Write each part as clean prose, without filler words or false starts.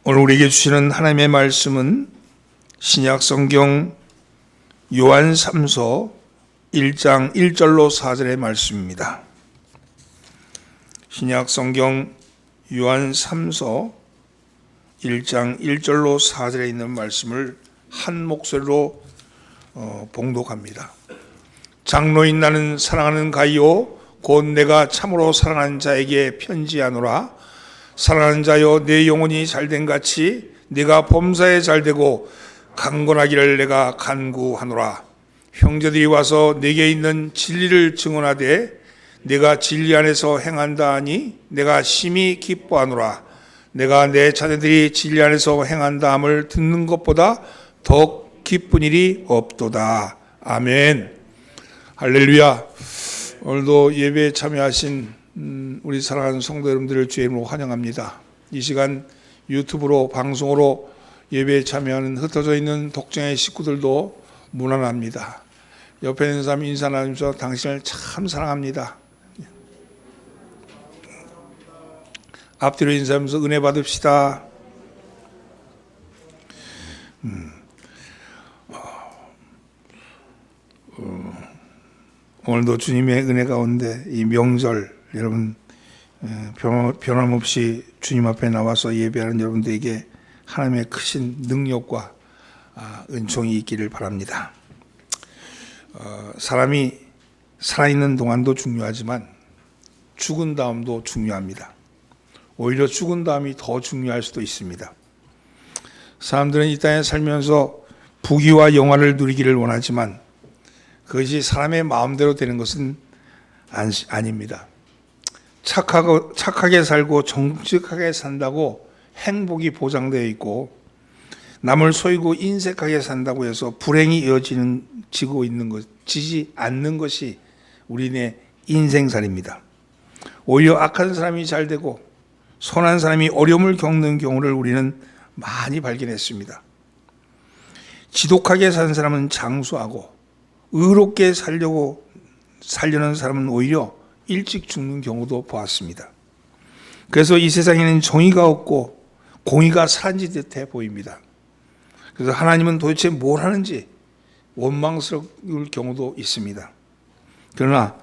오늘 우리에게 주시는 하나님의 말씀은 신약 성경 요한 3서 1장 1절로 4절의 말씀입니다. 신약 성경 요한 3서 1장 1절로 4절에 있는 말씀을 한 목소리로 봉독합니다. 장로인 나는 사랑하는 가이오 곧 내가 참으로 사랑하는 자에게 편지하노라. 사랑하는 자여 내 영혼이 잘된 같이 네가 범사에 잘되고 강건하기를 내가 간구하노라. 형제들이 와서 내게 있는 진리를 증언하되 내가 진리 안에서 행한다 하니 내가 심히 기뻐하노라. 내가 내 자녀들이 진리 안에서 행한다 함을 듣는 것보다 더 기쁜 일이 없도다. 아멘. 할렐루야. 오늘도 예배에 참여하신 우리 사랑하는 성도 여러분들을 주의 이름으로 환영합니다. 이 시간 유튜브로 방송으로 예배에 참여하는 흩어져 있는 독장의 식구들도 문안합니다. 옆에 있는 사람 인사 나누면서 당신을 참 사랑합니다. 앞뒤로 인사하면서 은혜 받읍시다. 오늘도 주님의 은혜 가운데 이 명절 여러분 변함없이 주님 앞에 나와서 예배하는 여러분들에게 하나님의 크신 능력과 은총이 있기를 바랍니다. 사람이 살아있는 동안도 중요하지만 죽은 다음도 중요합니다. 오히려 죽은 다음이 더 중요할 수도 있습니다. 사람들은 이 땅에 살면서 부귀와 영화를 누리기를 원하지만 그것이 사람의 마음대로 되는 것은 아닙니다. 착하게 살고 정직하게 산다고 행복이 보장되어 있고 남을 속이고 인색하게 산다고 해서 불행이 지지 않는 것이 우리네 인생살입니다. 오히려 악한 사람이 잘 되고 선한 사람이 어려움을 겪는 경우를 우리는 많이 발견했습니다. 지독하게 사는 사람은 장수하고 의롭게 살려는 사람은 오히려 일찍 죽는 경우도 보았습니다. 그래서 이 세상에는 정의가 없고 공의가 사라진 듯해 보입니다. 그래서 하나님은 도대체 뭘 하는지 원망스러울 경우도 있습니다. 그러나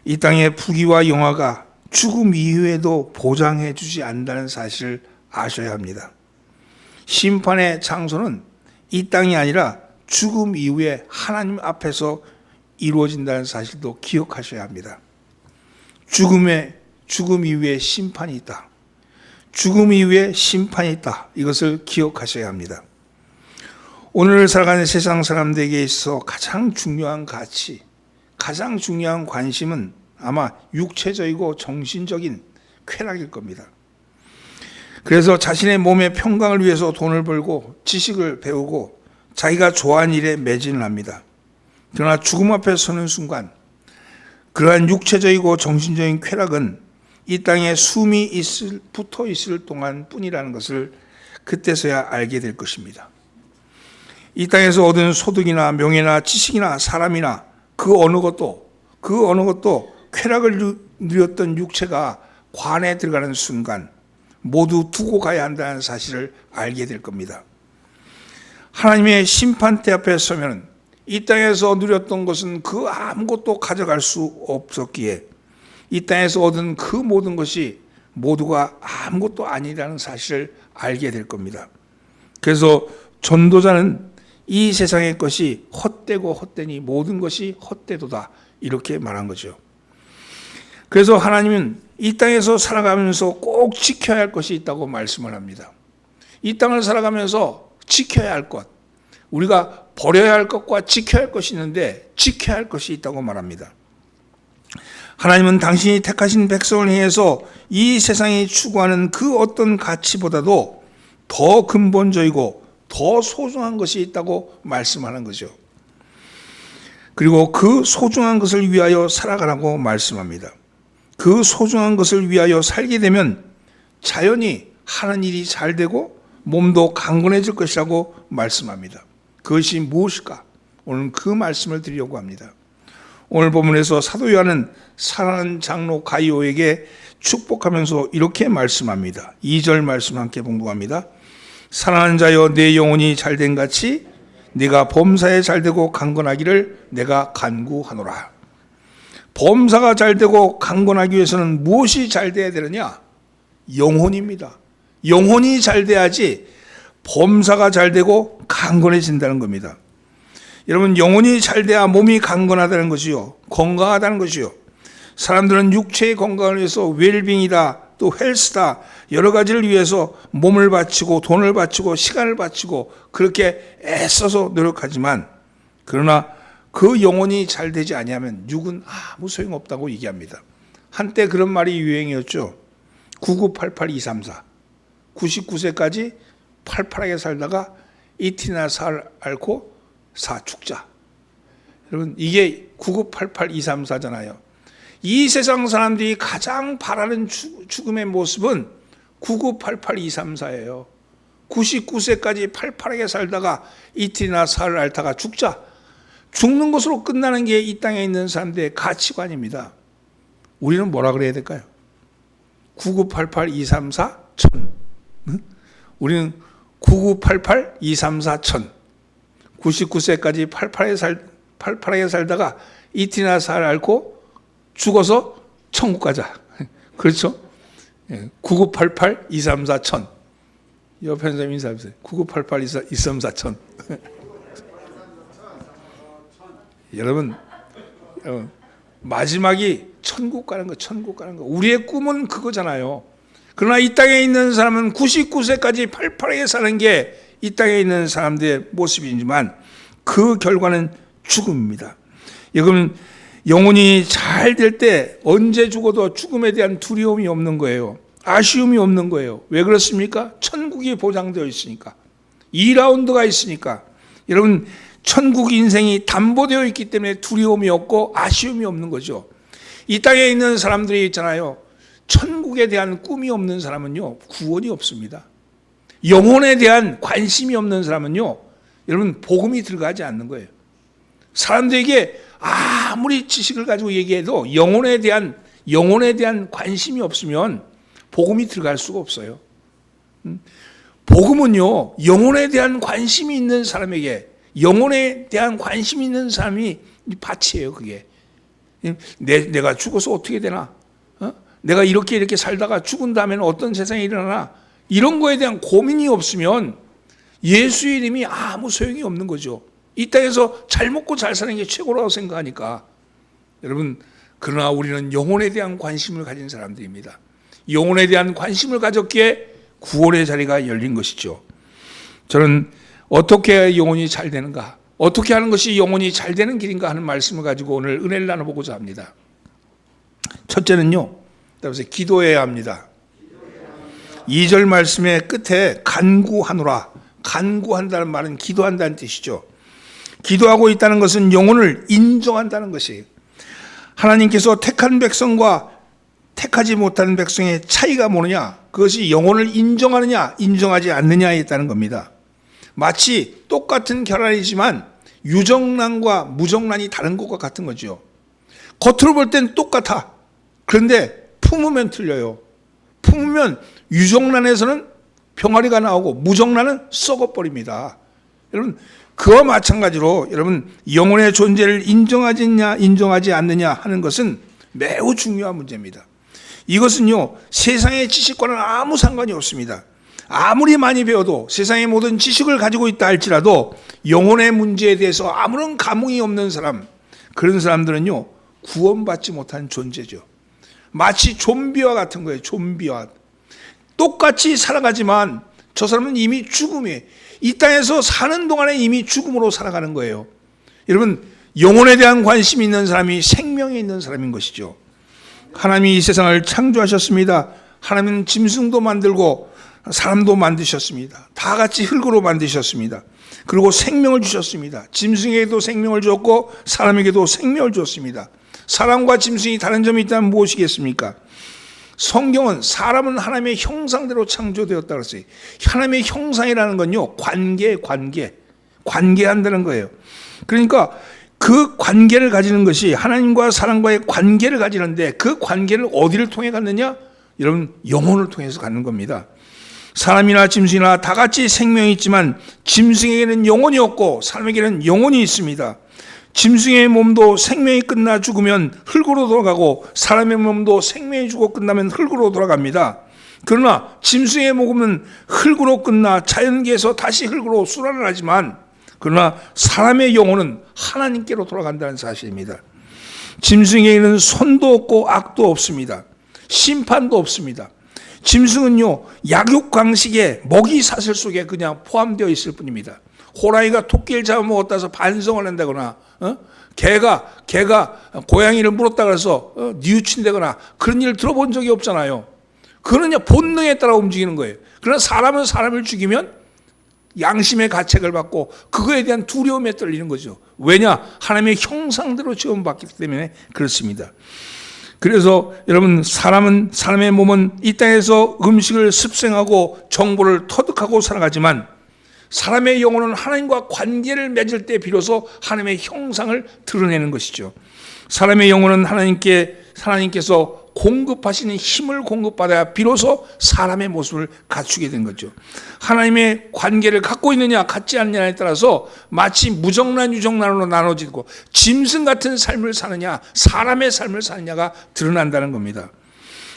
이 땅의 부귀와 영화가 죽음 이후에도 보장해 주지 않는다는 사실을 아셔야 합니다. 심판의 장소는 이 땅이 아니라 죽음 이후에 하나님 앞에서 이루어진다는 사실도 기억하셔야 합니다. 죽음 이후에 심판이 있다. 죽음 이후에 심판이 있다. 이것을 기억하셔야 합니다. 오늘 살아가는 세상 사람들에게 있어 가장 중요한 가치, 가장 중요한 관심은 아마 육체적이고 정신적인 쾌락일 겁니다. 그래서 자신의 몸의 평강을 위해서 돈을 벌고 지식을 배우고 자기가 좋아하는 일에 매진을 합니다. 그러나 죽음 앞에 서는 순간 그러한 육체적이고 정신적인 쾌락은 이 땅에 숨이 붙어 있을 동안 뿐이라는 것을 그때서야 알게 될 것입니다. 이 땅에서 얻은 소득이나 명예나 지식이나 사람이나 그 어느 것도 쾌락을 누렸던 육체가 관에 들어가는 순간 모두 두고 가야 한다는 사실을 알게 될 겁니다. 하나님의 심판대 앞에 서면 이 땅에서 누렸던 것은 그 아무것도 가져갈 수 없었기에 이 땅에서 얻은 그 모든 것이 모두가 아무것도 아니라는 사실을 알게 될 겁니다. 그래서 전도자는 이 세상의 것이 헛되고 헛되니 모든 것이 헛되도다 이렇게 말한 거죠. 그래서 하나님은 이 땅에서 살아가면서 꼭 지켜야 할 것이 있다고 말씀을 합니다. 이 땅을 살아가면서 지켜야 할 것, 우리가 버려야 할 것과 지켜야 할 것이 있는데 지켜야 할 것이 있다고 말합니다. 하나님은 당신이 택하신 백성을 향해서 이 세상이 추구하는 그 어떤 가치보다도 더 근본적이고 더 소중한 것이 있다고 말씀하는 거죠. 그리고 그 소중한 것을 위하여 살아가라고 말씀합니다. 그 소중한 것을 위하여 살게 되면 자연히 하는 일이 잘 되고 몸도 강건해질 것이라고 말씀합니다. 그것이 무엇일까? 오늘 그 말씀을 드리려고 합니다. 오늘 본문에서 사도 요한은 사랑하는 장로 가이오에게 축복하면서 이렇게 말씀합니다. 2절 말씀 함께 봉독합니다. 사랑하는 자여, 내 영혼이 잘된 같이 네가 범사에 잘되고 강건하기를 내가 간구하노라. 범사가 잘되고 강건하기 위해서는 무엇이 잘돼야 되느냐? 영혼입니다. 영혼이 잘돼야지 범사가 잘되고 강건해진다는 겁니다. 여러분, 영혼이 잘돼야 몸이 강건하다는 것이요, 건강하다는 것이요. 사람들은 육체의 건강을 위해서 웰빙이다, 또 헬스다, 여러 가지를 위해서 몸을 바치고 돈을 바치고 시간을 바치고 그렇게 애써서 노력하지만, 그러나 그 영혼이 잘 되지 아니하면 육은 아무 소용없다고 얘기합니다. 한때 그런 말이 유행이었죠. 9988-234, 99세까지 팔팔하게 살다가 이틀이나 살 앓고 죽자. 여러분, 이게 9988-234잖아요. 이 세상 사람들이 가장 바라는 죽음의 모습은 9988-234예요. 99세까지 팔팔하게 살다가 이틀이나 살 앓다가 죽자. 죽는 것으로 끝나는 게 이 땅에 있는 사람들의 가치관입니다. 우리는 뭐라 그래야 될까요? 9988-234 1000. 응? 우리는 9988-234 1000. 99세까지 팔팔하게 살다가 이틀이나 살 앓고 죽어서 천국 가자. 그렇죠? 9988-234 1000. 옆에 사람 인사해주세요. 9988-234 1000. 여러분, 마지막이 천국 가는 거, 천국 가는 거. 우리의 꿈은 그거잖아요. 그러나 이 땅에 있는 사람은 99세까지 팔팔하게 사는 게 이 땅에 있는 사람들의 모습이지만 그 결과는 죽음입니다. 여러분, 영혼이 잘 될 때 언제 죽어도 죽음에 대한 두려움이 없는 거예요. 아쉬움이 없는 거예요. 왜 그렇습니까? 천국이 보장되어 있으니까. 2라운드가 있으니까. 여러분, 천국 인생이 담보되어 있기 때문에 두려움이 없고 아쉬움이 없는 거죠. 이 땅에 있는 사람들이 있잖아요. 천국에 대한 꿈이 없는 사람은요, 구원이 없습니다. 영혼에 대한 관심이 없는 사람은요, 여러분, 복음이 들어가지 않는 거예요. 사람들에게 아무리 지식을 가지고 얘기해도 영혼에 대한 관심이 없으면 복음이 들어갈 수가 없어요. 복음은요, 영혼에 대한 관심이 있는 사람에게, 영혼에 대한 관심이 있는 사람이 밭이에요. 그게 내가 죽어서 어떻게 되나, 내가 이렇게 살다가 죽은 다음에는 어떤 세상이 일어나나, 이런 거에 대한 고민이 없으면 예수의 이름이 아무 소용이 없는 거죠. 이 땅에서 잘 먹고 잘 사는 게 최고라고 생각하니까. 여러분, 그러나 우리는 영혼에 대한 관심을 가진 사람들입니다. 영혼에 대한 관심을 가졌기에 구원의 자리가 열린 것이죠. 저는 어떻게 영혼이 잘 되는가, 어떻게 하는 것이 영혼이 잘 되는 길인가 하는 말씀을 가지고 오늘 은혜를 나눠보고자 합니다. 첫째는요, 따라서 기도해야 합니다. 2절 말씀의 끝에 간구하노라, 간구한다는 말은 기도한다는 뜻이죠. 기도하고 있다는 것은 영혼을 인정한다는 것이에요. 하나님께서 택한 백성과 택하지 못하는 백성의 차이가 뭐느냐, 그것이 영혼을 인정하느냐 인정하지 않느냐에 있다는 겁니다. 마치 똑같은 결함이지만 유정란과 무정란이 다른 것과 같은 거죠. 겉으로 볼 땐 똑같아. 그런데 품으면 틀려요. 품으면 유정란에서는 병아리가 나오고 무정란은 썩어버립니다. 여러분, 그와 마찬가지로 여러분, 영혼의 존재를 인정하느냐 인정하지 않느냐 하는 것은 매우 중요한 문제입니다. 이것은요, 세상의 지식과는 아무 상관이 없습니다. 아무리 많이 배워도, 세상의 모든 지식을 가지고 있다 할지라도 영혼의 문제에 대해서 아무런 감흥이 없는 사람, 그런 사람들은요, 구원받지 못한 존재죠. 마치 좀비와 같은 거예요. 좀비와 똑같이 살아가지만 저 사람은 이미 죽음에, 이 땅에서 사는 동안에 이미 죽음으로 살아가는 거예요. 여러분, 영혼에 대한 관심이 있는 사람이 생명이 있는 사람인 것이죠. 하나님이 이 세상을 창조하셨습니다. 하나님은 짐승도 만들고 사람도 만드셨습니다. 다 같이 흙으로 만드셨습니다. 그리고 생명을 주셨습니다. 짐승에게도 생명을 줬고 사람에게도 생명을 줬습니다. 사람과 짐승이 다른 점이 있다면 무엇이겠습니까? 성경은 사람은 하나님의 형상대로 창조되었다고 그랬어요. 하나님의 형상이라는 건요, 관계한다는 거예요. 그러니까 그 관계를 가지는 것이, 하나님과 사람과의 관계를 가지는데 그 관계를 어디를 통해 갖느냐? 여러분, 영혼을 통해서 갖는 겁니다. 사람이나 짐승이나 다 같이 생명이 있지만 짐승에게는 영혼이 없고 사람에게는 영혼이 있습니다. 짐승의 몸도 생명이 끝나 죽으면 흙으로 돌아가고 사람의 몸도 생명이 죽어 끝나면 흙으로 돌아갑니다. 그러나 짐승의 몸은 흙으로 끝나 자연계에서 다시 흙으로 순환을 하지만 그러나 사람의 영혼은 하나님께로 돌아간다는 사실입니다. 짐승에게는 손도 없고 악도 없습니다. 심판도 없습니다. 짐승은요, 약육강식의 먹이 사슬 속에 그냥 포함되어 있을 뿐입니다. 호랑이가 토끼를 잡아먹었다 해서 반성을 한다거나, 개가 고양이를 물었다 그래서 뉘우친다거나 그런 일을 들어본 적이 없잖아요. 그거는 그냥 본능에 따라 움직이는 거예요. 그러나 사람은 사람을 죽이면 양심의 가책을 받고 그거에 대한 두려움에 떨리는 거죠. 왜냐? 하나님의 형상대로 지음받기 때문에 그렇습니다. 그래서 여러분, 사람의 몸은 이 땅에서 음식을 습생하고 정보를 터득하고 살아가지만 사람의 영혼은 하나님과 관계를 맺을 때 비로소 하나님의 형상을 드러내는 것이죠. 사람의 영혼은 하나님께서 공급하시는 힘을 공급받아야 비로소 사람의 모습을 갖추게 된 거죠. 하나님의 관계를 갖고 있느냐 갖지 않느냐에 따라서 마치 무정란 유정란으로 나눠지고 짐승 같은 삶을 사느냐 사람의 삶을 사느냐가 드러난다는 겁니다.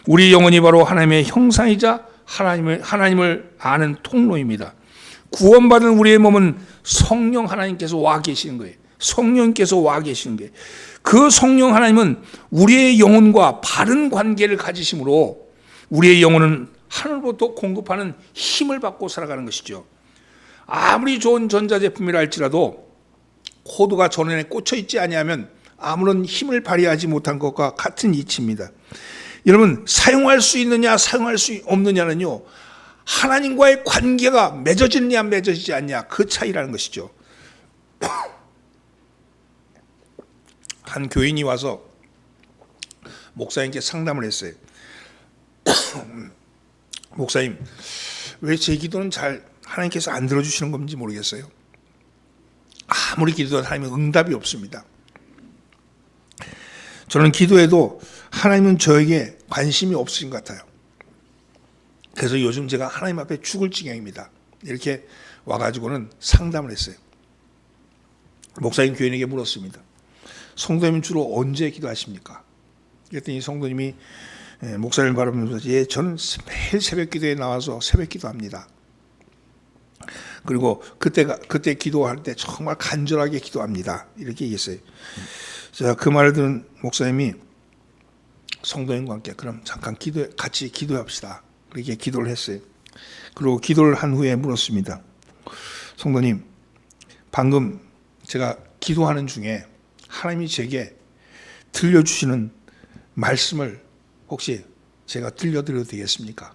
우리 영혼이 바로 하나님의 형상이자 하나님을 아는 통로입니다. 구원받은 우리의 몸은 성령 하나님께서 와 계시는 거예요. 성령께서 와 계시는 거예요. 그 성령 하나님은 우리의 영혼과 바른 관계를 가지심으로 우리의 영혼은 하늘로부터 공급하는 힘을 받고 살아가는 것이죠. 아무리 좋은 전자제품이라 할지라도 코드가 전원에 꽂혀 있지 아니하면 아무런 힘을 발휘하지 못한 것과 같은 이치입니다. 여러분, 사용할 수 있느냐 사용할 수 없느냐는요, 하나님과의 관계가 맺어지느냐 맺어지지 않냐 그 차이라는 것이죠. 한 교인이 와서 목사님께 상담을 했어요. 목사님, 왜 제 기도는 잘 하나님께서 안 들어주시는 건지 모르겠어요. 아무리 기도해도 하나님은 응답이 없습니다. 저는 기도해도 하나님은 저에게 관심이 없으신 것 같아요. 그래서 요즘 제가 하나님 앞에 죽을 지경입니다. 이렇게 와가지고는 상담을 했어요. 목사님 교인에게 물었습니다. 성도님 주로 언제 기도하십니까? 그랬더니 성도님이 목사님을 바라보면서 저는 매일 새벽 기도에 나와서 새벽 기도합니다. 그리고 그때 기도할 때 정말 간절하게 기도합니다. 이렇게 얘기했어요. 자, 그 말을 들은 목사님이 성도님과 함께 그럼 잠깐 같이 기도합시다. 그렇게 기도를 했어요. 그리고 기도를 한 후에 물었습니다. 성도님, 방금 제가 기도하는 중에 하나님이 제게 들려주시는 말씀을 혹시 제가 들려드려도 되겠습니까?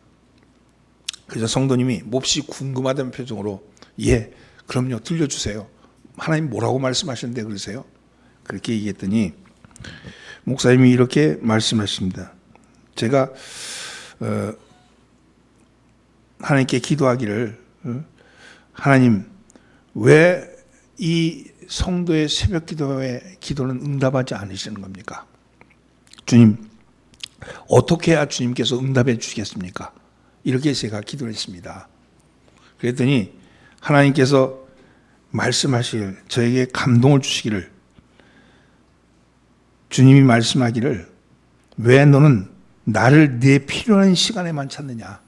그래서 성도님이 몹시 궁금하다는 표정으로 예, 그럼요, 들려주세요. 하나님 뭐라고 말씀하셨는데 그러세요? 그렇게 얘기했더니 목사님이 이렇게 말씀하십니다. 제가 하나님께 기도하기를 하나님, 왜 이 성도의 새벽 기도는 응답하지 않으시는 겁니까? 주님, 어떻게 해야 주님께서 응답해 주시겠습니까? 이렇게 제가 기도를 했습니다. 그랬더니 하나님께서 말씀하시길, 저에게 감동을 주시기를, 주님이 말씀하기를 왜 너는 나를 내 필요한 시간에만 찾느냐?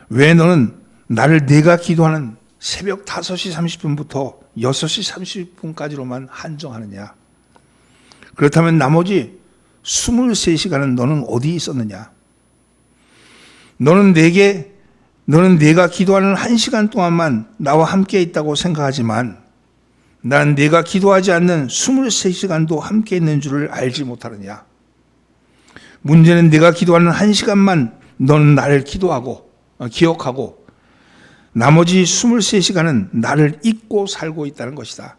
왜 너는 나를 내가 기도하는 새벽 5시 30분부터 6시 30분까지로만 한정하느냐? 그렇다면 나머지 23시간은 너는 어디 있었느냐? 너는 내가 기도하는 1시간 동안만 나와 함께 있다고 생각하지만 난 내가 기도하지 않는 23시간도 함께 있는 줄을 알지 못하느냐? 문제는 내가 기도하는 1시간만 너는 나를 기억하고 나머지 23시간은 나를 잊고 살고 있다는 것이다.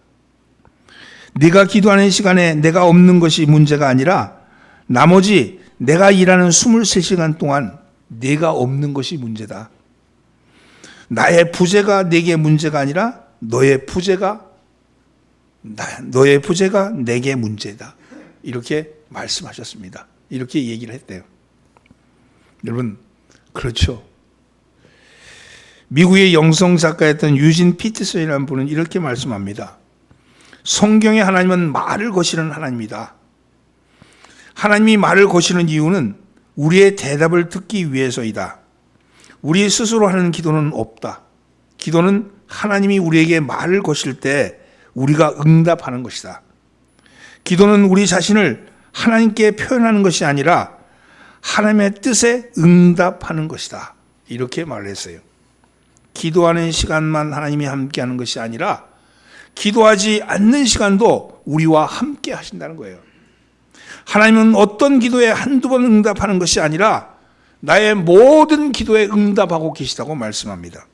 네가 기도하는 시간에 내가 없는 것이 문제가 아니라 나머지 내가 일하는 23시간 동안 네가 없는 것이 문제다. 나의 부재가 내게 문제가 아니라 너의 부재가 내게 문제다. 이렇게 말씀하셨습니다. 이렇게 얘기를 했대요. 여러분, 그렇죠. 미국의 영성 작가였던 유진 피터슨이라는 분은 이렇게 말씀합니다. 성경의 하나님은 말을 거시는 하나님이다. 하나님이 말을 거시는 이유는 우리의 대답을 듣기 위해서이다. 우리 스스로 하는 기도는 없다. 기도는 하나님이 우리에게 말을 거실 때 우리가 응답하는 것이다. 기도는 우리 자신을 하나님께 표현하는 것이 아니라 하나님의 뜻에 응답하는 것이다. 이렇게 말을 했어요. 기도하는 시간만 하나님이 함께하는 것이 아니라 기도하지 않는 시간도 우리와 함께 하신다는 거예요. 하나님은 어떤 기도에 한두 번 응답하는 것이 아니라 나의 모든 기도에 응답하고 계시다고 말씀합니다.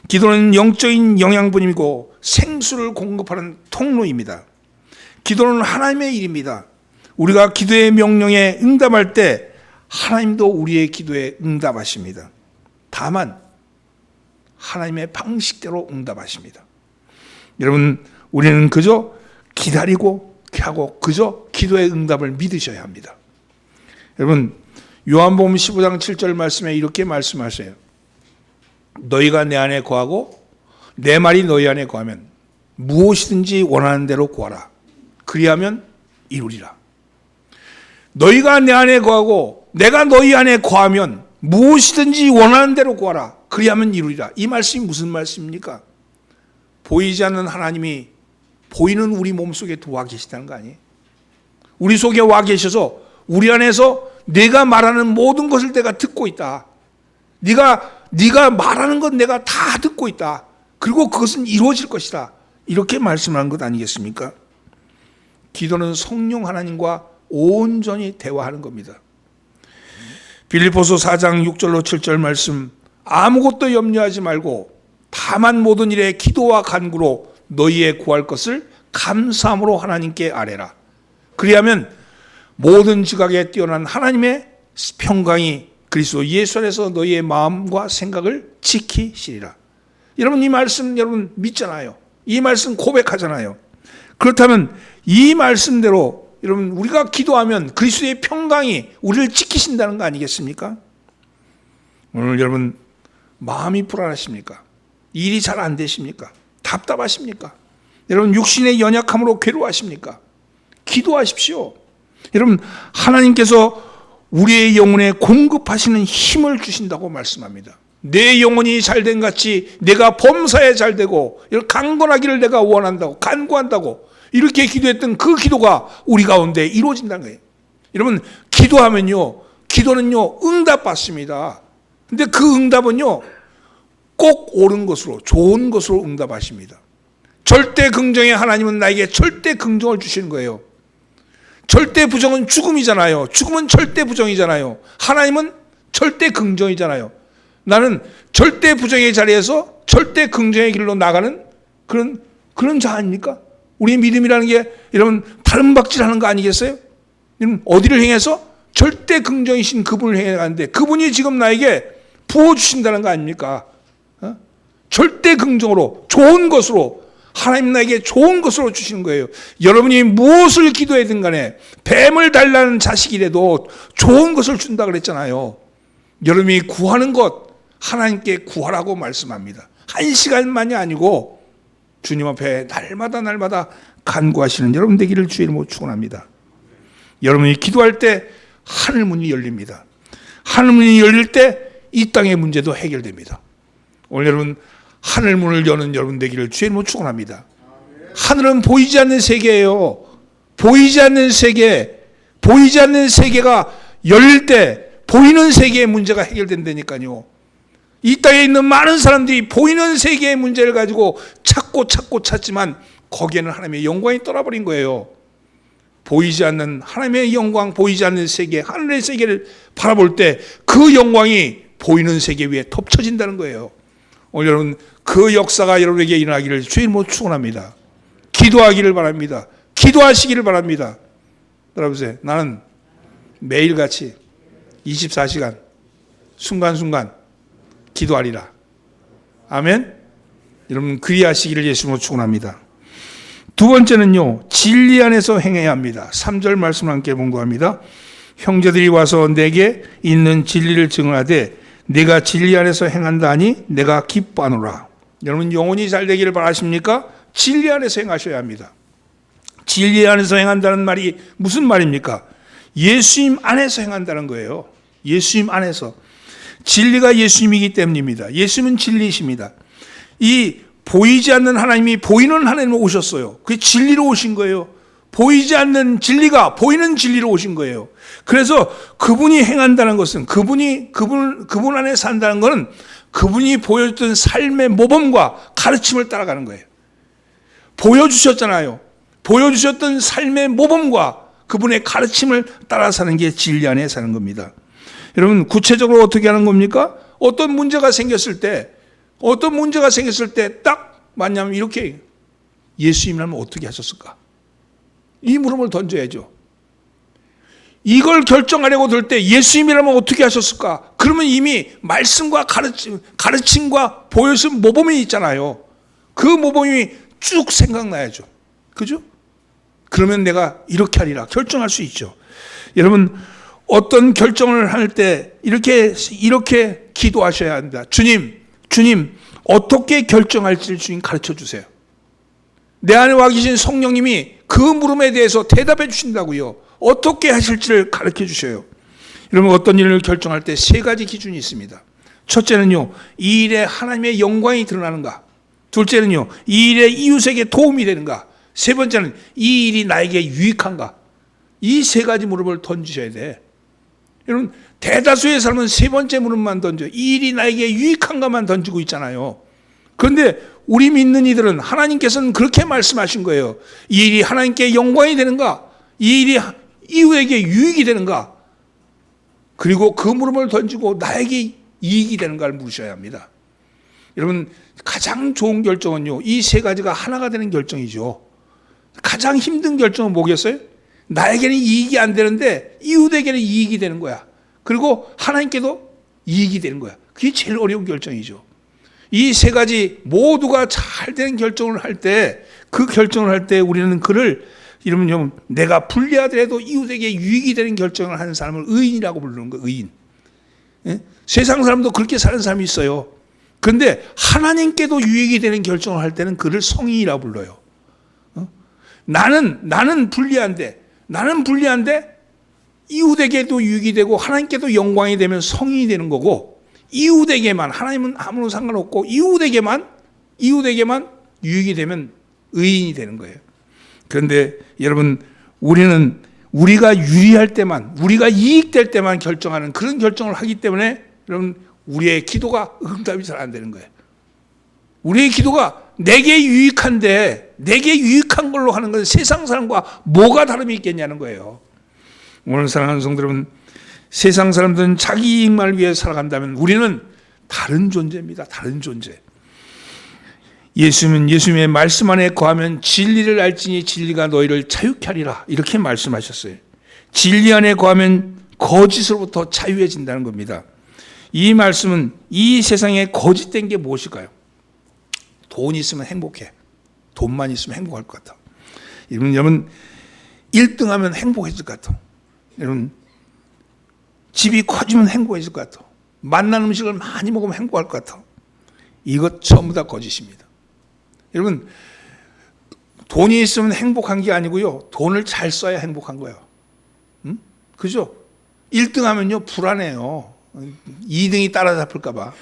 기도는 영적인 영양분이고 생수를 공급하는 통로입니다. 기도는 하나님의 일입니다. 우리가 기도의 명령에 응답할 때 하나님도 우리의 기도에 응답하십니다. 다만 하나님의 방식대로 응답하십니다. 여러분, 우리는 그저 기다리고 하고 그저 기도의 응답을 믿으셔야 합니다. 여러분, 요한복음 15장 7절 말씀에 이렇게 말씀하세요. 너희가 내 안에 거하고 내 말이 너희 안에 거하면 무엇이든지 원하는 대로 구하라. 그리하면 이루리라. 너희가 내 안에 거하고 내가 너희 안에 거하면 무엇이든지 원하는 대로 구하라. 그리하면 이루리라. 이 말씀이 무슨 말씀입니까? 보이지 않는 하나님이 보이는 우리 몸속에 들어와 계시다는 거 아니에요? 우리 속에 와 계셔서 우리 안에서 내가 말하는 모든 것을 내가 듣고 있다. 네가 말하는 건 내가 다 듣고 있다. 그리고 그것은 이루어질 것이다. 이렇게 말씀하는 것 아니겠습니까? 기도는 성령 하나님과 온전히 대화하는 겁니다. 빌립보서 4장 6절로 7절 말씀, 아무것도 염려하지 말고 다만 모든 일에 기도와 간구로 너희의 구할 것을 감사함으로 하나님께 아뢰라. 그리하면 모든 지각에 뛰어난 하나님의 평강이 그리스도 예수 안에서 너희의 마음과 생각을 지키시리라. 여러분, 이 말씀 여러분 믿잖아요. 이 말씀 고백하잖아요. 그렇다면 이 말씀대로 여러분 우리가 기도하면 그리스도의 평강이 우리를 지키신다는 거 아니겠습니까? 오늘 여러분 마음이 불안하십니까? 일이 잘 안 되십니까? 답답하십니까? 여러분 육신의 연약함으로 괴로워하십니까? 기도하십시오. 여러분 하나님께서 우리의 영혼에 공급하시는 힘을 주신다고 말씀합니다. 내 영혼이 잘된 같이 내가 범사에 잘되고 강건하기를 내가 원한다고 간구한다고 이렇게 기도했던 그 기도가 우리 가운데 이루어진다는 거예요. 여러분 기도하면요, 기도는요 응답받습니다. 근데 그 응답은요 꼭 옳은 것으로 좋은 것으로 응답하십니다. 절대 긍정의 하나님은 나에게 절대 긍정을 주시는 거예요. 절대 부정은 죽음이잖아요. 죽음은 절대 부정이잖아요. 하나님은 절대 긍정이잖아요. 나는 절대 부정의 자리에서 절대 긍정의 길로 나가는 그런 자 아닙니까? 우리의 믿음이라는 게 여러분 바른박질하는 거 아니겠어요? 어디를 향해서 절대 긍정이신 그분을 향해 가는데 그분이 지금 나에게 부어주신다는 거 아닙니까? 절대 긍정으로 좋은 것으로 하나님 나에게 좋은 것으로 주시는 거예요. 여러분이 무엇을 기도하든 간에 뱀을 달라는 자식이라도 좋은 것을 준다 그랬잖아요. 여러분이 구하는 것 하나님께 구하라고 말씀합니다. 한 시간만이 아니고 주님 앞에 날마다 간구하시는 여러분 되기를 주의 이름으로 축원합니다. 여러분이 기도할 때 하늘문이 열립니다. 하늘문이 열릴 때 이 땅의 문제도 해결됩니다. 오늘 여러분 하늘문을 여는 여러분 되기를 주의 이름으로 축원합니다. 하늘은 보이지 않는 세계예요. 보이지 않는 세계가 열릴 때 보이는 세계의 문제가 해결된다니까요. 이 땅에 있는 많은 사람들이 보이는 세계의 문제를 가지고 찾지만 거기에는 하나님의 영광이 떠나버린 거예요. 보이지 않는 하나님의 영광, 보이지 않는 세계, 하늘의 세계를 바라볼 때 그 영광이 보이는 세계 위에 덮쳐진다는 거예요. 오늘 여러분 그 역사가 여러분에게 일어나기를 주의 이름으로 축원합니다. 기도하기를 바랍니다. 기도하시기를 바랍니다. 따라보세요. 나는 매일같이 24시간 순간순간 기도하리라. 아멘. 여러분 그리하시기를 예수님으로 축원합니다. 두 번째는요, 진리 안에서 행해야 합니다. 3절 말씀을 함께 봉독합니다. 형제들이 와서 내게 있는 진리를 증언하되 내가 진리 안에서 행한다 하니 내가 기뻐하노라. 여러분 영혼이 잘 되기를 바라십니까? 진리 안에서 행하셔야 합니다. 진리 안에서 행한다는 말이 무슨 말입니까? 예수님 안에서 행한다는 거예요. 예수님 안에서. 진리가 예수님이기 때문입니다. 예수님은 진리이십니다. 이 보이지 않는 하나님이 보이는 하나님으로 오셨어요. 그게 진리로 오신 거예요. 보이지 않는 진리가 보이는 진리로 오신 거예요. 그래서 그분이 행한다는 것은 그분 안에 산다는 것은 그분이 보여줬던 삶의 모범과 가르침을 따라가는 거예요. 보여주셨잖아요. 보여주셨던 삶의 모범과 그분의 가르침을 따라 사는 게 진리 안에 사는 겁니다. 여러분 구체적으로 어떻게 하는 겁니까? 어떤 문제가 생겼을 때 딱 만나면 이렇게 예수님이라면 어떻게 하셨을까? 이 물음을 던져야죠. 이걸 결정하려고 들 때 예수님이라면 어떻게 하셨을까? 그러면 이미 말씀과 가르침과 보여준 모범이 있잖아요. 그 모범이 쭉 생각나야죠. 그죠? 그러면 내가 이렇게 하리라 결정할 수 있죠. 여러분 어떤 결정을 할 때 이렇게 기도하셔야 합니다. 주님 어떻게 결정할지를 주님 가르쳐 주세요. 내 안에 와 계신 성령님이 그 물음에 대해서 대답해 주신다고요. 어떻게 하실지를 가르쳐 주셔요. 여러분 어떤 일을 결정할 때 세 가지 기준이 있습니다. 첫째는요, 이 일에 하나님의 영광이 드러나는가. 둘째는요, 이 일에 이웃에게 도움이 되는가. 세 번째는 이 일이 나에게 유익한가. 이 세 가지 물음을 던지셔야 돼. 여러분 대다수의 사람은 세 번째 물음만 던져요. 이 일이 나에게 유익한가만 던지고 있잖아요. 그런데 우리 믿는 이들은 하나님께서는 그렇게 말씀하신 거예요. 이 일이 하나님께 영광이 되는가? 이 일이 이웃에게 유익이 되는가? 그리고 그 물음을 던지고 나에게 이익이 되는가를 물으셔야 합니다. 여러분 가장 좋은 결정은요, 이 세 가지가 하나가 되는 결정이죠. 가장 힘든 결정은 뭐겠어요? 나에게는 이익이 안 되는데 이웃에게는 이익이 되는 거야. 그리고 하나님께도 이익이 되는 거야. 그게 제일 어려운 결정이죠. 이 세 가지 모두가 잘 되는 결정을 할 때, 그 결정을 할 때 우리는 그를 이러면 내가 불리하더라도 이웃에게 유익이 되는 결정을 하는 사람을 의인이라고 부르는 거예요. 의인. 예? 세상 사람도 그렇게 사는 사람이 있어요. 그런데 하나님께도 유익이 되는 결정을 할 때는 그를 성인이라고 불러요. 나는 불리한데 이웃에게도 유익이 되고 하나님께도 영광이 되면 성인이 되는 거고, 이웃에게만, 하나님은 아무런 상관없고 이웃에게만 유익이 되면 의인이 되는 거예요. 그런데 여러분 우리가 유리할 때만, 우리가 이익될 때만 결정하는 그런 결정을 하기 때문에 여러분 우리의 기도가 응답이 잘 안 되는 거예요. 우리의 기도가 내게 유익한데, 내게 유익한 걸로 하는 건 세상 사람과 뭐가 다름이 있겠냐는 거예요. 오늘 사랑하는 성도 여러분, 세상 사람들은 자기 이익만을 위해 살아간다면 우리는 다른 존재입니다. 다른 존재. 예수님의 말씀 안에 거하면 진리를 알지니 진리가 너희를 자유케 하리라, 이렇게 말씀하셨어요. 진리 안에 거하면 거짓으로부터 자유해진다는 겁니다. 이 말씀은 이 세상에 거짓된 게 무엇일까요? 돈 있으면 행복해. 돈만 있으면 행복할 것 같아. 여러분 1등하면 행복해질 것 같아. 여러분 집이 커지면 행복해질 것 같아. 맛난 음식을 많이 먹으면 행복할 것 같아. 이것 전부 다 거짓입니다. 여러분 돈이 있으면 행복한 게 아니고요, 돈을 잘 써야 행복한 거예요. 그죠? 1등하면요 불안해요. 2등이 따라잡힐까 봐.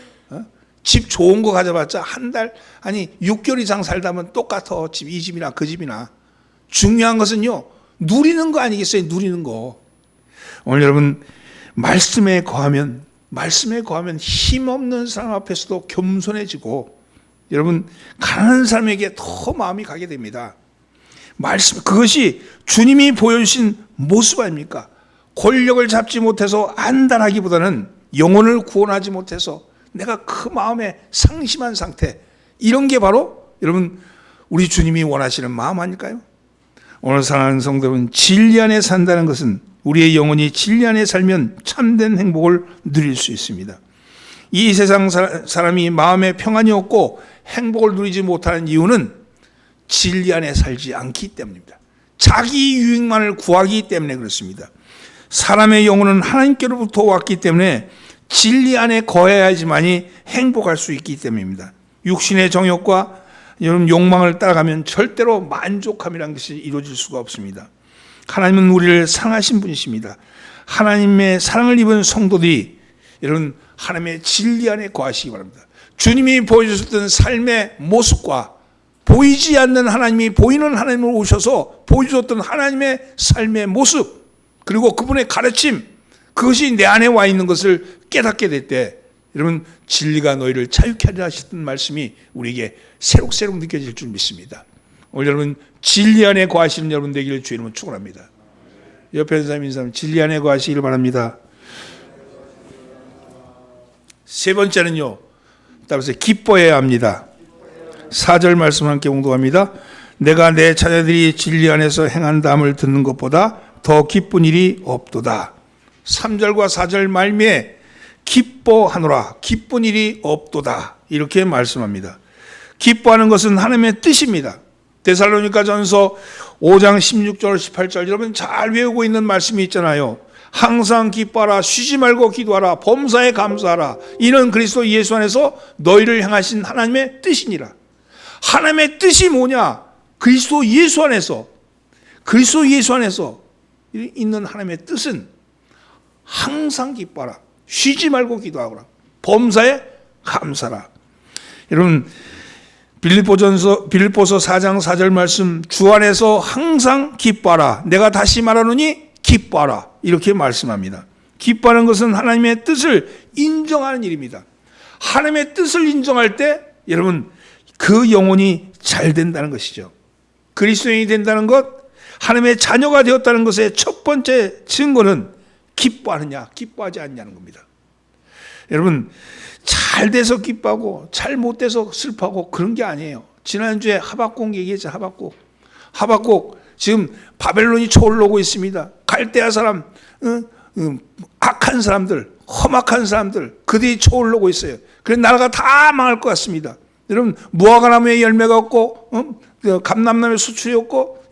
집 좋은 거 가져봤자 한 달, 아니 6개월 이상 살다면 똑같아. 집, 이 집이나 그 집이나. 중요한 것은요, 누리는 거 아니겠어요? 누리는 거. 오늘 여러분 말씀에 거하면 힘없는 사람 앞에서도 겸손해지고, 여러분 가난한 사람에게 더 마음이 가게 됩니다. 말씀, 그것이 주님이 보여주신 모습 아닙니까? 권력을 잡지 못해서 안달하기보다는 영혼을 구원하지 못해서 내가 그 마음에 상심한 상태, 이런 게 바로 여러분 우리 주님이 원하시는 마음 아닐까요? 오늘 사랑하는 성도는 진리 안에 산다는 것은 우리의 영혼이 진리 안에 살면 참된 행복을 누릴 수 있습니다. 이 세상 사람이 마음에 평안이 없고 행복을 누리지 못하는 이유는 진리 안에 살지 않기 때문입니다. 자기 유익만을 구하기 때문에 그렇습니다. 사람의 영혼은 하나님께로부터 왔기 때문에 진리 안에 거해야지만이 행복할 수 있기 때문입니다. 육신의 정욕과 여러분 욕망을 따라가면 절대로 만족함이라는 것이 이루어질 수가 없습니다. 하나님은 우리를 사랑하신 분이십니다. 하나님의 사랑을 입은 성도들이 여러분 하나님의 진리 안에 거하시기 바랍니다. 주님이 보여주셨던 삶의 모습과 보이지 않는 하나님이 보이는 하나님으로 오셔서 보여주셨던 하나님의 삶의 모습, 그리고 그분의 가르침, 그것이 내 안에 와 있는 것을 깨닫게 될 때 여러분 진리가 너희를 자유케 하리라 하셨던 말씀이 우리에게 새록새록 느껴질 줄 믿습니다. 오늘 여러분 진리 안에 거하시는 여러분 되기를 주의 이름으로 축원합니다. 옆에 있는 사람 인사하면 진리 안에 거하시기를 바랍니다. 세 번째는요, 따라서 기뻐해야 합니다. 4절 말씀 함께 공독합니다. 내가 내 자녀들이 진리 안에서 행한다함을 듣는 것보다 더 기쁜 일이 없도다. 3절과 4절 말미에 기뻐하노라, 기쁜 일이 없도다, 이렇게 말씀합니다. 기뻐하는 것은 하나님의 뜻입니다. 데살로니가전서 5장 16절 18절 여러분 잘 외우고 있는 말씀이 있잖아요. 항상 기뻐하라, 쉬지 말고 기도하라, 범사에 감사하라, 이는 그리스도 예수 안에서 너희를 향하신 하나님의 뜻이니라. 하나님의 뜻이 뭐냐? 그리스도 예수 안에서 있는 하나님의 뜻은 항상 기뻐하라, 쉬지 말고 기도하라, 범사에 감사하라. 여러분 빌립보서 4장 4절 말씀, 주 안에서 항상 기뻐하라, 내가 다시 말하노니 기뻐하라, 이렇게 말씀합니다. 기뻐하는 것은 하나님의 뜻을 인정하는 일입니다. 하나님의 뜻을 인정할 때 여러분 그 영혼이 잘 된다는 것이죠. 그리스도인이 된다는 것, 하나님의 자녀가 되었다는 것의 첫 번째 증거는 기뻐하느냐 기뻐하지 않냐는 겁니다. 여러분 잘 돼서 기뻐하고 잘 못 돼서 슬퍼하고 그런 게 아니에요. 지난주에 하박국 얘기했죠. 하박국 지금 바벨론이 쳐올라오고 있습니다. 갈대아 사람, 악한 사람들, 험악한 사람들, 그들이 쳐올라오고 있어요. 그래서 나라가 다 망할 것 같습니다. 여러분 무화과나무에 열매가 없고 감람나무에 수출이 없고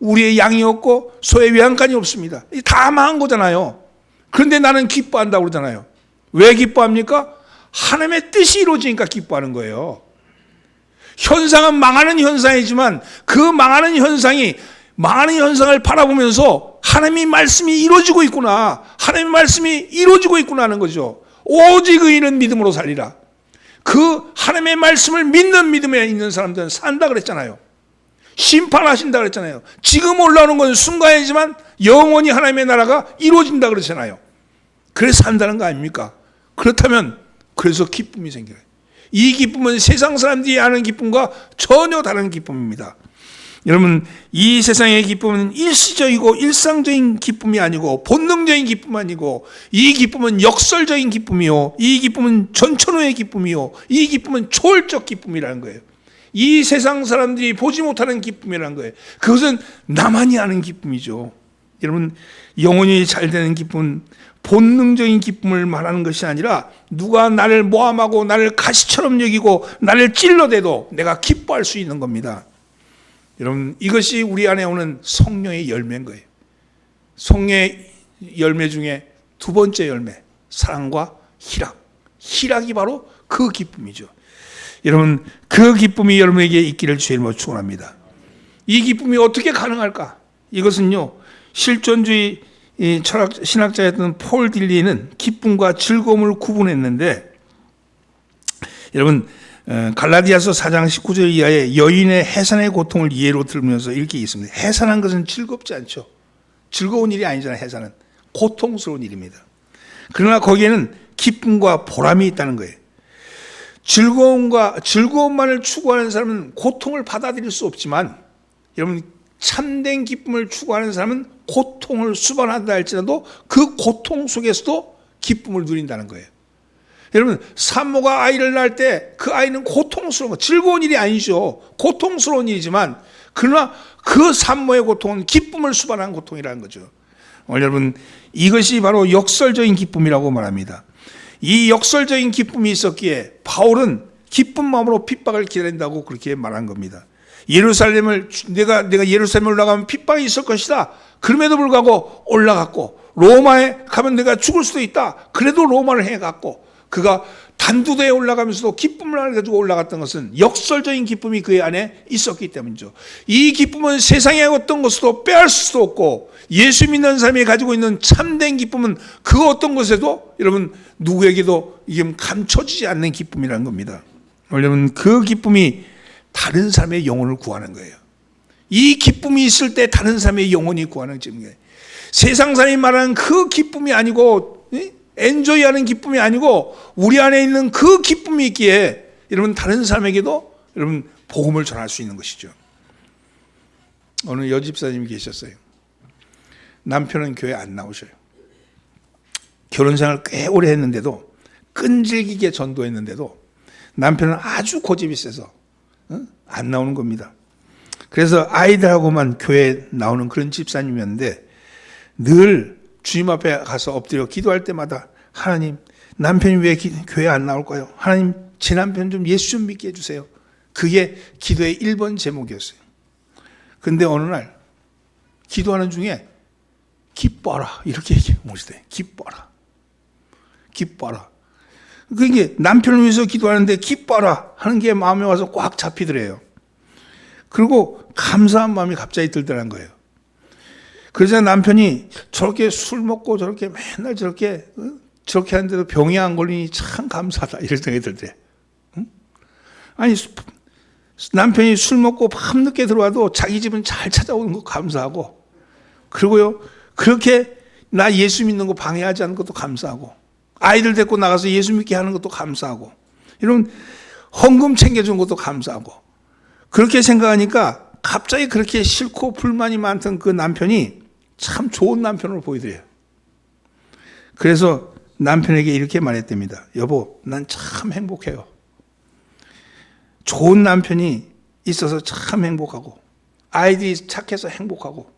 우리의 양이 없고 소의 외양간이 없습니다. 다 망한 거잖아요. 그런데 나는 기뻐한다고 그러잖아요. 왜 기뻐합니까? 하나님의 뜻이 이루어지니까 기뻐하는 거예요. 현상은 망하는 현상이지만 그 망하는 현상을 바라보면서 하나님의 말씀이 이루어지고 있구나, 하나님의 말씀이 이루어지고 있구나 하는 거죠. 오직 의인은 믿음으로 살리라. 그 하나님의 말씀을 믿는 믿음에 있는 사람들은 산다 그랬잖아요. 심판하신다 그랬잖아요. 지금 올라오는 건 순간이지만 영원히 하나님의 나라가 이루어진다 그랬잖아요. 그래서 산다는 거 아닙니까? 그렇다면 그래서 기쁨이 생겨요. 이 기쁨은 세상 사람들이 아는 기쁨과 전혀 다른 기쁨입니다. 여러분 이 세상의 기쁨은 일시적이고 일상적인 기쁨이 아니고 본능적인 기쁨 아니고, 이 기쁨은 역설적인 기쁨이요, 이 기쁨은 전천후의 기쁨이요, 이 기쁨은 초월적 기쁨이라는 거예요. 이 세상 사람들이 보지 못하는 기쁨이라는 거예요. 그것은 나만이 아는 기쁨이죠. 여러분 영혼이 잘 되는 기쁨은 본능적인 기쁨을 말하는 것이 아니라 누가 나를 모함하고 나를 가시처럼 여기고 나를 찔러대도 내가 기뻐할 수 있는 겁니다. 여러분 이것이 우리 안에 오는 성령의 열매인 거예요. 성령의 열매 중에 두 번째 열매, 사랑과 희락이 바로 그 기쁨이죠. 여러분 그 기쁨이 여러분에게 있기를 주의 이름으로 축원합니다. 이 기쁨이 어떻게 가능할까? 이것은요 실존주의 신학자였던 폴 딜리는 기쁨과 즐거움을 구분했는데, 여러분 갈라디아서 4장 19절 이하에 여인의 해산의 고통을 예로 들면서 이렇게 있습니다. 해산한 것은 즐겁지 않죠. 즐거운 일이 아니잖아요. 해산은 고통스러운 일입니다. 그러나 거기에는 기쁨과 보람이 있다는 거예요. 즐거움만을 추구하는 사람은 고통을 받아들일 수 없지만, 여러분 참된 기쁨을 추구하는 사람은 고통을 수반한다 할지라도 그 고통 속에서도 기쁨을 누린다는 거예요. 여러분 산모가 아이를 낳을 때 그 아이는 고통스러운 거, 즐거운 일이 아니죠. 고통스러운 일이지만 그러나 그 산모의 고통은 기쁨을 수반한 고통이라는 거죠. 오늘 여러분 이것이 바로 역설적인 기쁨이라고 말합니다. 이 역설적인 기쁨이 있었기에 바울은 기쁜 마음으로 핍박을 기다린다고 그렇게 말한 겁니다. 내가 예루살렘을 올라가면 핍박이 있을 것이다. 그럼에도 불구하고 올라갔고 로마에 가면 내가 죽을 수도 있다. 그래도 로마를 해갔고, 그가 단두대에 올라가면서도 기쁨을 가지고 올라갔던 것은 역설적인 기쁨이 그의 안에 있었기 때문이죠. 이 기쁨은 세상의 어떤 것으로 빼앗을 수도 없고, 예수 믿는 사람이 가지고 있는 참된 기쁨은 그 어떤 것에도 여러분 누구에게도 이게 감춰지지 않는 기쁨이라는 겁니다. 왜냐하면 그 기쁨이 다른 사람의 영혼을 구하는 거예요. 이 기쁨이 있을 때 다른 사람의 영혼이 구하는 거예요. 세상 사람이 말하는 그 기쁨이 아니고, 엔조이하는 기쁨이 아니고 우리 안에 있는 그 기쁨이 있기에 여러분 다른 사람에게도 여러분 복음을 전할 수 있는 것이죠. 어느 여집사님이 계셨어요. 남편은 교회 안 나오셔요. 결혼생활 꽤 오래 했는데도, 끈질기게 전도했는데도 남편은 아주 고집이 세서 안 나오는 겁니다. 그래서 아이들하고만 교회에 나오는 그런 집사님이었는데, 늘 주님 앞에 가서 엎드려 기도할 때마다 하나님, 남편이 왜 교회 안 나올까요? 하나님, 제 남편 좀 예수 좀 믿게 해주세요. 그게 기도의 1번 제목이었어요. 근데 어느 날 기도하는 중에 기뻐라 이렇게 얘기하시대. 기뻐라. 기뻐라. 그게 남편을 위해서 기도하는데 기뻐라 하는 게 마음에 와서 꽉 잡히더래요. 그리고 감사한 마음이 갑자기 들더라는 거예요. 그래서 남편이 저렇게 술 먹고 저렇게 맨날 저렇게 하는데도 병이 안 걸리니 참 감사하다 이런 생각이 들더래. 아니, 남편이 술 먹고 밤늦게 들어와도 자기 집은 잘 찾아오는 거 감사하고, 그리고요 그렇게 나 예수 믿는 거 방해하지 않는 것도 감사하고, 아이들 데리고 나가서 예수 믿게 하는 것도 감사하고, 이런 헌금 챙겨준 것도 감사하고, 그렇게 생각하니까 갑자기 그렇게 싫고 불만이 많던 그 남편이 참 좋은 남편으로 보이더래요. 그래서 남편에게 이렇게 말했답니다. 여보, 난 참 행복해요. 좋은 남편이 있어서 참 행복하고, 아이들이 착해서 행복하고,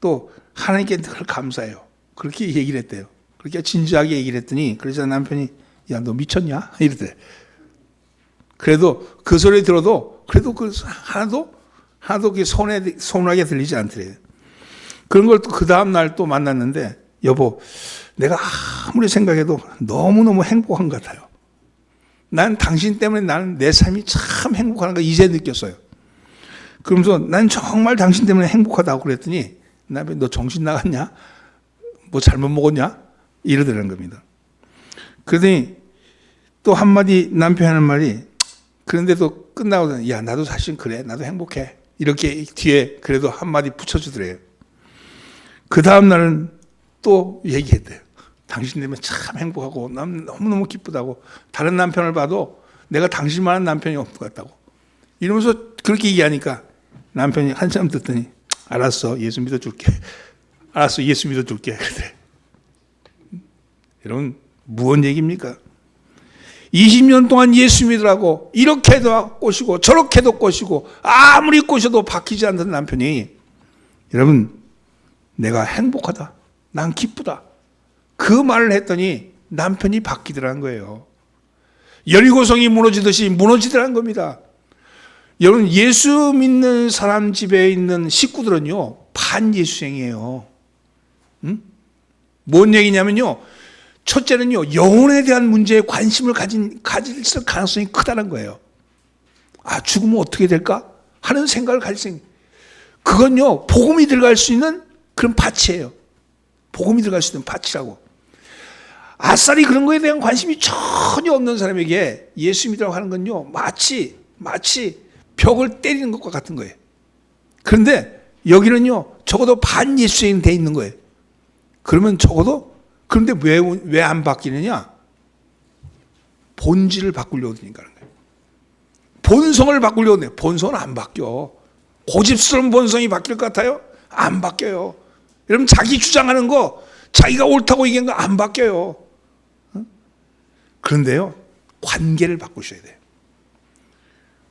또 하나님께 늘 감사해요. 그렇게 얘기를 했대요. 그렇게 진지하게 얘기를 했더니, 그래서 남편이 야, 너 미쳤냐? 이러대. 그래도 그 소리 들어도 그래도 그 하나도 그게 서운하게 들리지 않더래요. 그런 걸 또 그 다음 날 또 만났는데, 여보, 내가 아무리 생각해도 너무너무 행복한 것 같아요. 난 당신 때문에 나는 내 삶이 참 행복한 거 이제 느꼈어요. 그러면서 난 정말 당신 때문에 행복하다고 그랬더니, 남편이 너 정신 나갔냐? 뭐 잘못 먹었냐? 이러더라는 겁니다. 그러더니 또 한마디 남편이 하는 말이, 그런데도 끝나고 야, 나도 사실 그래, 나도 행복해, 이렇게 뒤에 그래도 한마디 붙여주더래요. 그 다음 날은 또 얘기했대요. 당신 때문에 참 행복하고 난 너무너무 기쁘다고, 다른 남편을 봐도 내가 당신만한 남편이 없는 것 같다고 이러면서 그렇게 얘기하니까 남편이 한참 듣더니 알았어, 예수 믿어줄게. 알았어, 예수 믿어줄게. 그래. 여러분, 무슨 얘기입니까? 20년 동안 예수 믿으라고 이렇게도 꼬시고 저렇게도 꼬시고 아무리 꼬셔도 바뀌지 않는 남편이, 여러분, 내가 행복하다, 난 기쁘다, 그 말을 했더니 남편이 바뀌더라는 거예요. 여리고성이 무너지듯이 무너지더라는 겁니다. 여러분, 예수 믿는 사람 집에 있는 식구들은요 반예수생이에요. 뭔 얘기냐면요, 첫째는요, 영혼에 대한 문제에 관심을 가질 가능성이 크다는 거예요. 아, 죽으면 어떻게 될까 하는 생각을 가질 수 있는, 그건요 복음이 들어갈 수 있는 그런 밭이에요. 복음이 들어갈 수 있는 밭이라고. 아싸리 그런 거에 대한 관심이 전혀 없는 사람에게 예수 믿으라고 하는 건요 마치 벽을 때리는 것과 같은 거예요. 그런데 여기는요 적어도 반예수인 돼 있는 거예요. 그러면 적어도, 그런데 왜 안 바뀌느냐? 본질을 바꾸려고 드니까 그런 거예요. 본성을 바꾸려고 해요. 본성은 안 바뀌어. 고집스러운 본성이 바뀔 것 같아요? 안 바뀌어요. 여러분, 자기 주장하는 거, 자기가 옳다고 얘기한 거 안 바뀌어요. 그런데요, 관계를 바꾸셔야 돼요.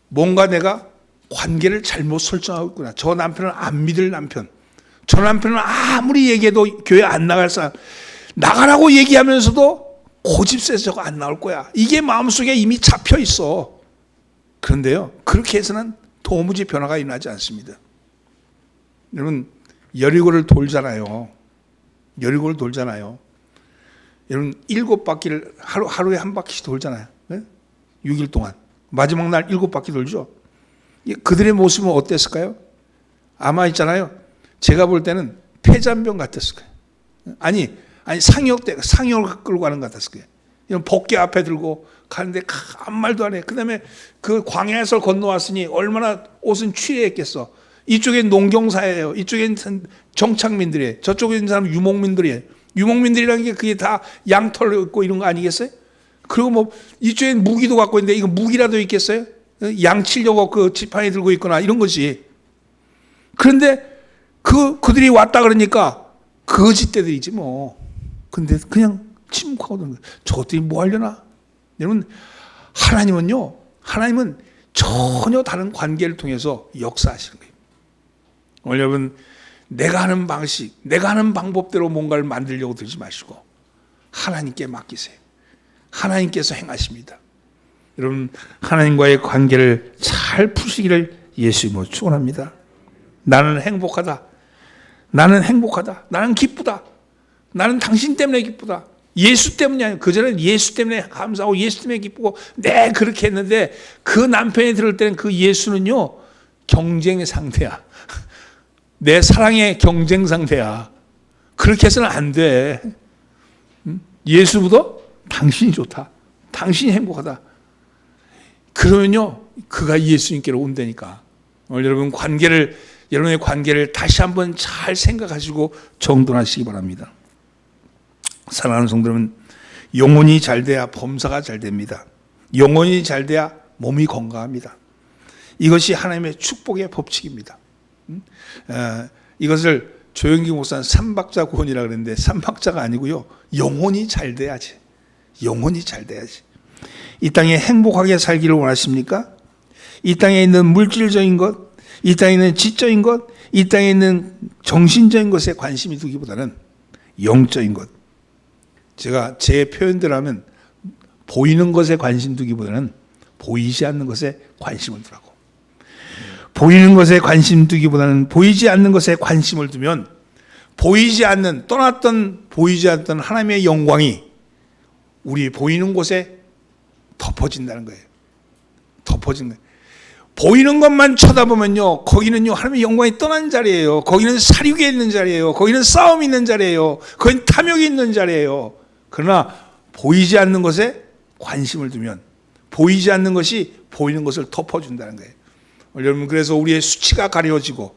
뭔가 내가 관계를 잘못 설정하고 있구나. 저 남편은 안 믿을 남편. 저 남편은 아무리 얘기해도 교회 안 나갈 사람. 나가라고 얘기하면서도 고집세서 저거 안 나올 거야. 이게 마음속에 이미 잡혀 있어. 그런데요, 그렇게 해서는 도무지 변화가 일어나지 않습니다. 여러분, 여리고를 돌잖아요. 여리고를 돌잖아요. 여러분 7바퀴를 하루에 한 바퀴씩 돌잖아요. 네? 6일 동안. 마지막 날 7바퀴 돌죠. 그들의 모습은 어땠을까요? 아마 있잖아요. 제가 볼 때는 폐잔병 같았을 거예요. 아니 상역을 끌고 가는 것 같았을 거예요. 이런 복개 앞에 들고 가는데 아무 말도 안 해. 그 다음에 그 광야에서 건너왔으니 얼마나 옷은 취해했겠어. 이쪽엔 농경사예요. 이쪽엔 정착민들이에요. 저쪽에 있는 사람은 유목민들이에요. 유목민들이라는 게 그게 다 양털 있고 이런 거 아니겠어요? 그리고 뭐 이쪽엔 무기도 갖고 있는데 이거 무기라도 있겠어요? 양 치려고 그 지팡이 들고 있거나 이런 거지. 그런데 그들이 왔다 그러니까 거짓대들이지 뭐. 근데 그냥 침묵하고 그러는 거예요. 저것들이 뭐 하려나? 여러분 하나님은 전혀 다른 관계를 통해서 역사하시는 거예요. 오늘 여러분 내가 하는 방식, 내가 하는 방법대로 뭔가를 만들려고 들지 마시고 하나님께 맡기세요. 하나님께서 행하십니다. 여러분 하나님과의 관계를 잘 푸시기를 예수님으로 축원합니다. 나는 행복하다. 나는 행복하다. 나는 기쁘다. 나는 당신 때문에 기쁘다. 예수 때문이 아니고 그전에는 예수 때문에 감사하고 예수 때문에 기쁘고 네 그렇게 했는데 그 남편이 들을 때는 그 예수는요 경쟁의 상대야. 내 사랑의 경쟁 상대야. 그렇게 해서는 안 돼. 예수보다 당신이 좋다. 당신이 행복하다. 그러면요 그가 예수님께로 온다니까. 오늘 여러분의 관계를 다시 한번 잘 생각하시고 정돈하시기 바랍니다. 사랑하는 성도는 영혼이 잘 돼야 범사가 잘 됩니다. 영혼이 잘 돼야 몸이 건강합니다. 이것이 하나님의 축복의 법칙입니다. 이것을 조영기 목사는 삼박자 구원이라고 그랬는데 삼박자가 아니고요. 영혼이 잘 돼야지. 영혼이 잘 돼야지. 이 땅에 행복하게 살기를 원하십니까? 이 땅에 있는 물질적인 것, 이 땅에 있는 지적인 것, 이 땅에 있는 정신적인 것에 관심이 두기보다는 영적인 것. 제가 제 표현대로 하면 보이는 것에 관심 두기보다는 보이지 않는 것에 관심을 두라고. 보이는 것에 관심 두기보다는 보이지 않는 것에 관심을 두면 보이지 않던 하나님의 영광이 우리 보이는 곳에 덮어진다는 거예요. 덮어진 거예요. 보이는 것만 쳐다보면요, 거기는요, 하나님의 영광이 떠난 자리예요. 거기는 사륙에 있는 자리예요. 거기는 싸움이 있는 자리예요. 거기는 탐욕이 있는 자리예요. 그러나 보이지 않는 것에 관심을 두면 보이지 않는 것이 보이는 것을 덮어준다는 거예요. 여러분 그래서 우리의 수치가 가려지고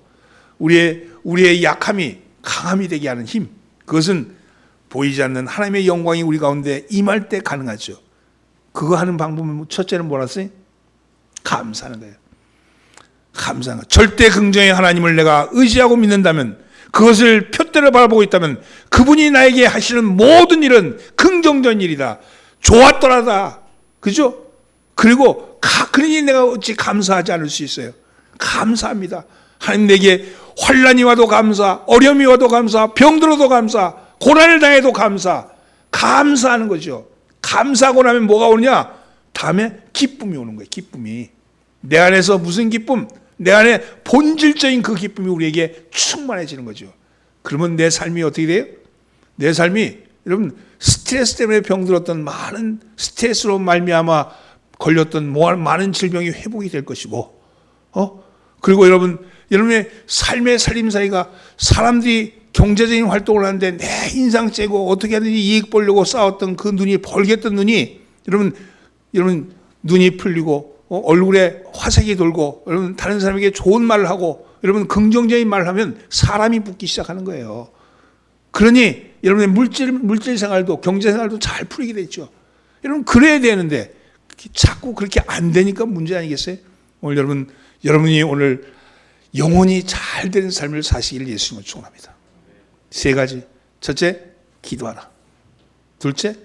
우리의 약함이 강함이 되게 하는 힘, 그것은 보이지 않는 하나님의 영광이 우리 가운데 임할 때 가능하죠. 그거 하는 방법은 첫째는 뭐라어요? 감사하는 거예요. 감사하는 거예요. 절대 긍정의 하나님을 내가 의지하고 믿는다면, 그것을 표대로 바라보고 있다면 그분이 나에게 하시는 모든 일은 긍정적인 일이다. 좋았더라다. 그죠? 그리고 그러니 내가 어찌 감사하지 않을 수 있어요. 감사합니다. 하나님 내게 환난이 와도 감사, 어려움이 와도 감사, 병들어도 감사, 고난을 당해도 감사하는 거죠. 감사하고 나면 뭐가 오느냐? 다음에 기쁨이 오는 거예요. 기쁨이. 내 안에서 무슨 기쁨? 내 안에 본질적인 그 기쁨이 우리에게 충만해지는 거죠. 그러면 내 삶이 어떻게 돼요? 내 삶이, 여러분 스트레스 때문에 병들었던 많은 스트레스로 말미암아 걸렸던 많은 질병이 회복이 될 것이고, 그리고 여러분의 삶의 살림살이가, 사람들이 경제적인 활동을 하는데 내 인상 째고 어떻게 하든지 이익 보려고 싸웠던 그 눈이, 벌겠던 눈이, 여러분 눈이 풀리고 얼굴에 화색이 돌고, 여러분 다른 사람에게 좋은 말을 하고, 여러분 긍정적인 말을 하면 사람이 붙기 시작하는 거예요. 그러니 여러분의 물질 생활도 경제 생활도 잘 풀리게 됐죠. 여러분 그래야 되는데 자꾸 그렇게 안 되니까 문제 아니겠어요? 오늘 여러분이 오늘 영혼이 잘 되는 삶을 사시기를 예수님을 축원합니다. 세 가지. 첫째, 기도하라. 둘째,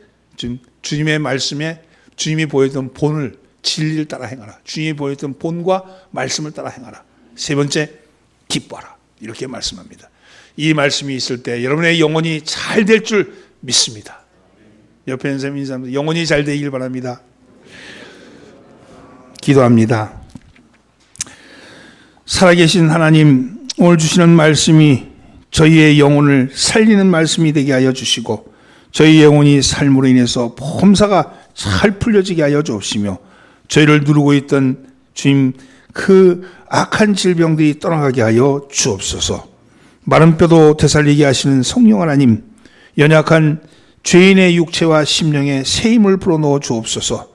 주님의 말씀에 주님이 보였던 본을, 진리를 따라 행하라. 주님이 보였던 본과 말씀을 따라 행하라. 세 번째, 기뻐하라. 이렇게 말씀합니다. 이 말씀이 있을 때 여러분의 영혼이 잘 될 줄 믿습니다. 옆에 있는 사람 인사합니다. 영혼이 잘 되길 바랍니다. 기도합니다. 살아계신 하나님, 오늘 주시는 말씀이 저희의 영혼을 살리는 말씀이 되게 하여 주시고 저희 영혼이 삶으로 인해서 범사가 잘 풀려지게 하여 주옵시며 저희를 누르고 있던 주님 그 악한 질병들이 떠나가게 하여 주옵소서. 마른 뼈도 되살리게 하시는 성령 하나님, 연약한 죄인의 육체와 심령에 새 힘을 불어넣어 주옵소서.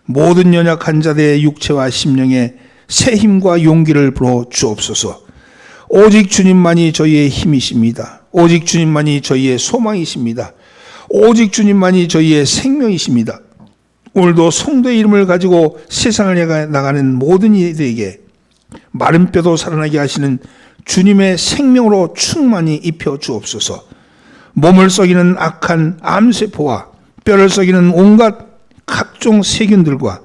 모든 연약한 자들의 육체와 심령에 새 힘과 용기를 불어 주옵소서. 오직 주님만이 저희의 힘이십니다. 오직 주님만이 저희의 소망이십니다. 오직 주님만이 저희의 생명이십니다. 오늘도 성도의 이름을 가지고 세상을 나가는 모든 이들에게 마른 뼈도 살아나게 하시는 주님의 생명으로 충만히 입혀 주옵소서. 몸을 썩이는 악한 암세포와 뼈를 썩이는 온갖 각종 세균들과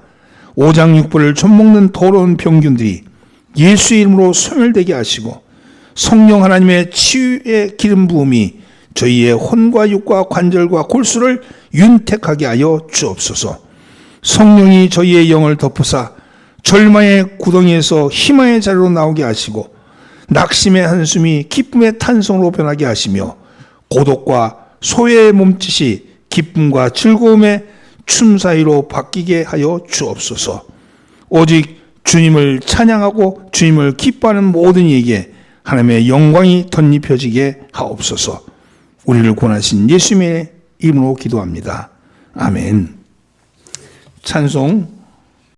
오장육부를 좀먹는 더러운 병균들이 예수의 이름으로 소멸되게 하시고 성령 하나님의 치유의 기름 부음이 저희의 혼과 육과 관절과 골수를 윤택하게 하여 주옵소서. 성령이 저희의 영을 덮으사 절망의 구덩이에서 희망의 자리로 나오게 하시고 낙심의 한숨이 기쁨의 탄성으로 변하게 하시며 고독과 소외의 몸짓이 기쁨과 즐거움의 춤 사이로 바뀌게 하여 주옵소서. 오직 주님을 찬양하고 주님을 기뻐하는 모든 이에게 하나님의 영광이 덧입혀지게 하옵소서. 우리를 구원하신 예수님의 이름으로 기도합니다. 아멘. 찬송